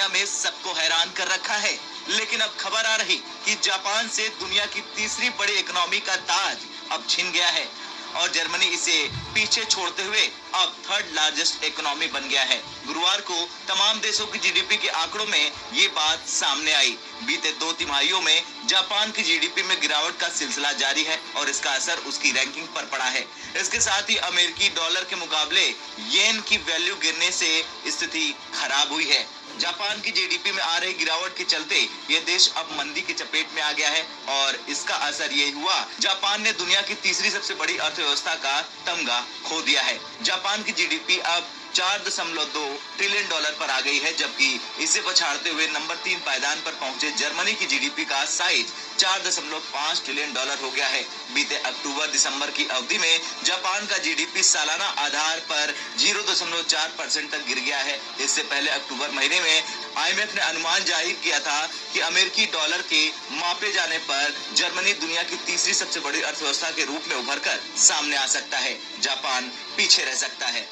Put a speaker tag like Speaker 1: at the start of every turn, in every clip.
Speaker 1: दुनिया में सबको हैरान कर रखा है। लेकिन अब खबर आ रही कि जापान से दुनिया की तीसरी बड़ी इकोनॉमी का ताज अब छिन गया है और जर्मनी इसे पीछे छोड़ते हुए अब थर्ड लार्जेस्ट इकोनॉमी बन गया है। गुरुवार को तमाम देशों की जीडीपी के आंकड़ों में ये बात सामने आई। बीते 2 तिमाहियों में जापान की जीडीपी में गिरावट का सिलसिला जारी है और इसका असर उसकी रैंकिंग पर पड़ा है। इसके साथ ही अमेरिकी डॉलर के मुकाबले येन की वैल्यू गिरने से स्थिति खराब हुई है। जापान की जीडीपी में आ रही गिरावट के चलते ये देश अब मंदी की चपेट में आ गया है और इसका असर ये हुआ जापान ने दुनिया की तीसरी सबसे बड़ी अर्थव्यवस्था का तमगा खो दिया है। जापान की जीडीपी अब 4.2 ट्रिलियन डॉलर पर आ गई है, जबकि इसे पछाड़ते हुए नंबर 3 पायदान पर पहुंचे जर्मनी की जीडीपी का साइज 4.5 ट्रिलियन डॉलर हो गया है। बीते अक्टूबर-दिसंबर की अवधि में जापान का जीडीपी सालाना आधार पर 0.4% तक गिर गया है। इससे पहले अक्टूबर महीने में आईएमएफ ने अनुमान जाहिर किया था कि अमेरिकी डॉलर के मापे जाने पर जर्मनी दुनिया की तीसरी सबसे बड़ी अर्थव्यवस्था के रूप में उभरकर सामने आ सकता है। जापान पीछे रह सकता है।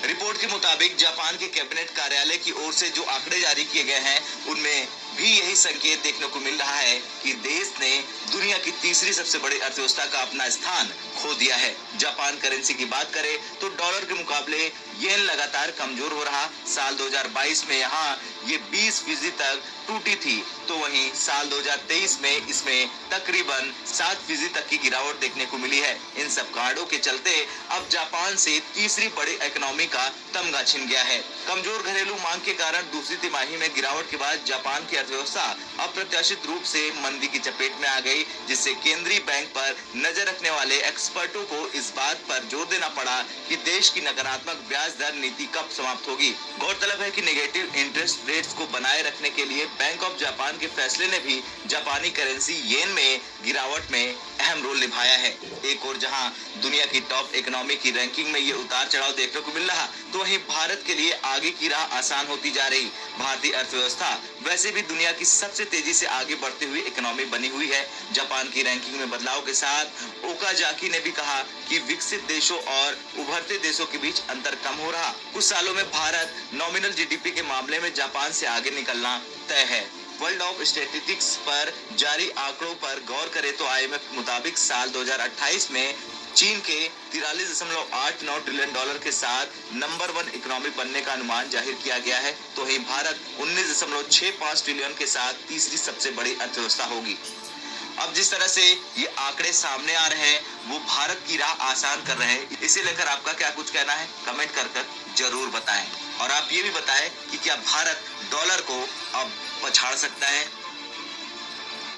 Speaker 1: रिपोर्ट के मुताबिक जापान के कैबिनेट कार्यालय की ओर से जो आंकड़े जारी किए गए हैं उनमें भी यही संकेत देखने को मिल रहा है कि देश ने दुनिया की तीसरी सबसे बड़ी अर्थव्यवस्था का अपना स्थान खो दिया है। जापान करेंसी की बात करें तो डॉलर के मुकाबले येन लगातार कमजोर हो रहा। साल 2022 में यहाँ ये 20% तक टूटी थी, तो वहीं साल 2023 में इसमें तकरीबन 7% तक की गिरावट देखने को मिली है। इन सब कारणों के चलते अब जापान से तीसरी बड़ी इकोनॉमी का तमगा छिन गया है। कमजोर घरेलू मांग के कारण दूसरी तिमाही में गिरावट के बाद जापान की अर्थव्यवस्था अप्रत्याशित रूप से मंदी की चपेट में आ गई, जिससे केंद्रीय बैंक पर नजर रखने वाले एक्सपर्टों को इस बात पर जोर देना पड़ा कि देश की नकारात्मक ब्याज दर नीति कब समाप्त होगी। गौरतलब है कि नेगेटिव इंटरेस्ट रेट्स को बनाए रखने के लिए बैंक ऑफ जापान के फैसले ने भी जापानी करेंसी येन में गिरावट में अहम रोल निभाया है। एक और जहां दुनिया की टॉप इकोनॉमी की रैंकिंग में ये उतार चढ़ाव देखने को मिल रहा, तो वहीं भारत के लिए आगे की राह आसान होती जा रही। भारतीय अर्थव्यवस्था वैसे भी दुनिया की सबसे तेजी से आगे बढ़ती हुई इकोनॉमी बनी हुई है। जापान की रैंकिंग में बदलाव के साथ ओकाजाकी ने भी कहा कि विकसित देशों और उभरते देशों के बीच अंतर कम हो रहा। कुछ सालों में भारत नॉमिनल जीडीपी के मामले में जापान से आगे निकलना तय है। वर्ल्ड ऑफ स्टैटिस्टिक्स पर जारी आंकड़ों पर गौर करें तो आईएमएफ के मुताबिक साल 2028 में चीन के 43.89 ट्रिलियन डॉलर के साथ नंबर 1 इकोनॉमी बनने का अनुमान जाहिर किया गया है, तो वहीं भारत 19.65 ट्रिलियन के साथ तीसरी सबसे बड़ी अर्थव्यवस्था होगी। अब जिस तरह से ये आंकड़े सामने आ रहे हैं वो भारत की राह आसान कर रहे हैं। इसे लेकर आपका क्या कुछ कहना है, कमेंट कर जरूर बताएं। और आप ये भी बताएं कि क्या भारत डॉलर को अब पछाड़ सकता है।